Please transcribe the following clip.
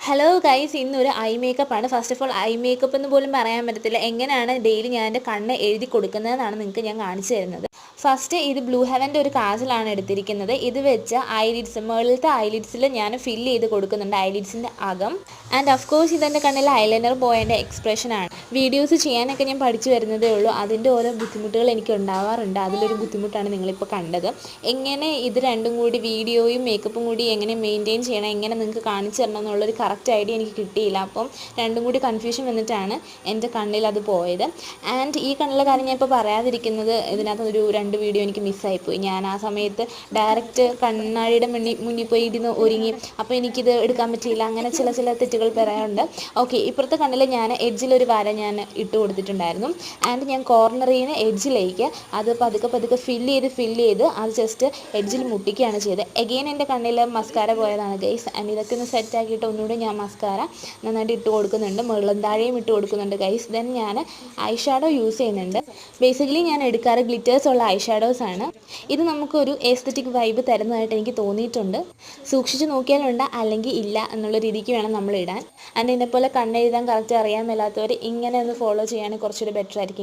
Hello guys, ഇന്നൊരു I makeup ആണ്. First of all I makeup എന്ന് പോലും പറയാൻ പറ്റത്തില്ല. എങ്ങനെയാണ് ഡെയിലി ഞാൻ എൻ്റെ കണ്ണ് എഴുതി കൊടുക്കുന്നതെന്നാണ് നിങ്ങൾക്ക് ഞാൻ കാണിച്ചു തരുന്നത്. ഫസ്റ്റ് ഇത് ബ്ലൂ ഹെവൻ്റെ ഒരു കാജലാണ് എടുത്തിരിക്കുന്നത്. ഇത് വെച്ച് ഐലിഡ്സ്, മുകളിലത്തെ ഐലിഡ്സിൽ ഞാൻ ഫില്ല് ചെയ്ത് കൊടുക്കുന്നുണ്ട്, ഐലിഡ്സിൻ്റെ അകം. ആൻഡ് ഓഫ് കോഴ്സ് ഇതെൻ്റെ കണ്ണിൽ ഐലൈനർ പോയതിൻ്റെ എക്സ്പ്രഷനാണ്. വീഡിയോസ് ചെയ്യാനൊക്കെ ഞാൻ പഠിച്ചു വരുന്നതേ ഉള്ളൂ. അതിൻ്റെ ഓരോ ബുദ്ധിമുട്ടുകൾ എനിക്ക് ഉണ്ടാവാറുണ്ട്. അതിലൊരു ബുദ്ധിമുട്ടാണ് നിങ്ങളിപ്പോൾ കണ്ടത്. എങ്ങനെ ഇത് രണ്ടും കൂടി, വീഡിയോയും മേക്കപ്പും കൂടി എങ്ങനെ മെയിൻറ്റെയിൻ ചെയ്യണം, എങ്ങനെ നിങ്ങൾക്ക് കാണിച്ചു തരണം എന്നുള്ളൊരു കറക്റ്റ് ഐഡിയ എനിക്ക് കിട്ടിയില്ല. അപ്പം രണ്ടും കൂടി കൺഫ്യൂഷൻ വന്നിട്ടാണ് എൻ്റെ കണ്ണിൽ അത് പോയത്. ആൻഡ് ഈ കണ്ണിലെ കാര്യം ഞാൻ ഇപ്പോൾ പറയാതിരിക്കുന്നത്, ഇതിനകത്ത് ഒരു 2 വീഡിയോ എനിക്ക് മിസ്സായിപ്പോയി. ഞാൻ ആ സമയത്ത് ഡയറക്റ്റ് കണ്ണാടിയുടെ മുന്നിൽ പോയി ഇരുന്ന് ഒരുങ്ങി. അപ്പോൾ എനിക്കിത് എടുക്കാൻ പറ്റിയില്ല. അങ്ങനെ ചില തെറ്റുകൾ പറയാറുണ്ട്. ഓക്കെ, ഇപ്പുറത്തെ കണ്ണിൽ ഞാൻ എഡ്ജിലൊരു വര ഞാൻ ഇട്ട് കൊടുത്തിട്ടുണ്ടായിരുന്നു. ആൻഡ് ഞാൻ കോർണറിൽ നിന്ന് എഡ്ജിലേക്ക് അത് പതുക്കെ ഫില്ല് ചെയ്ത് അത് ജസ്റ്റ് എഡ്ജിൽ മുട്ടിക്കുകയാണ് ചെയ്തത്. എഗെയിൻ എൻ്റെ കണ്ണിൽ മസ്കാര പോയതാണ് ഗൈസ്. ആൻഡ് ഇതൊക്കെ ഒന്ന് സെറ്റ് ആക്കിയിട്ട് ഒന്നുകൂടി ഞാൻ മസ്കാര നന്നായിട്ട് ഇട്ട് കൊടുക്കുന്നുണ്ട്. മുകളിലും താഴെയും ഇട്ട് കൊടുക്കുന്നുണ്ട് ഗൈസ്. ദെൻ ഞാൻ ഐ ഷാഡോ യൂസ് ചെയ്യുന്നുണ്ട്. ബേസിക്കലി ഞാൻ എടുക്കാറ് ഗ്ലിറ്റേഴ്സ് ഉള്ള ഐ ഷാഡോസ് ആണ്. ഇത് നമുക്കൊരു എസ്തറ്റിക് വൈബ് തരുന്നതായിട്ട് എനിക്ക് തോന്നിയിട്ടുണ്ട്. സൂക്ഷിച്ച് നോക്കിയാലുണ്ട്, അല്ലെങ്കിൽ ഇല്ല എന്നുള്ള രീതിക്ക് വേണം നമ്മൾ ഇടാൻ. ആൻഡ് എന്നെപ്പോലെ കണ്ണെഴുതാൻ കറക്റ്റ് അറിയാൻ മേലാത്തവർ ഇങ്ങനെ ഒന്ന് ഫോളോ ചെയ്യുകയാണെങ്കിൽ കുറച്ചുകൂടി ബെറ്റർ ആയിരിക്കും.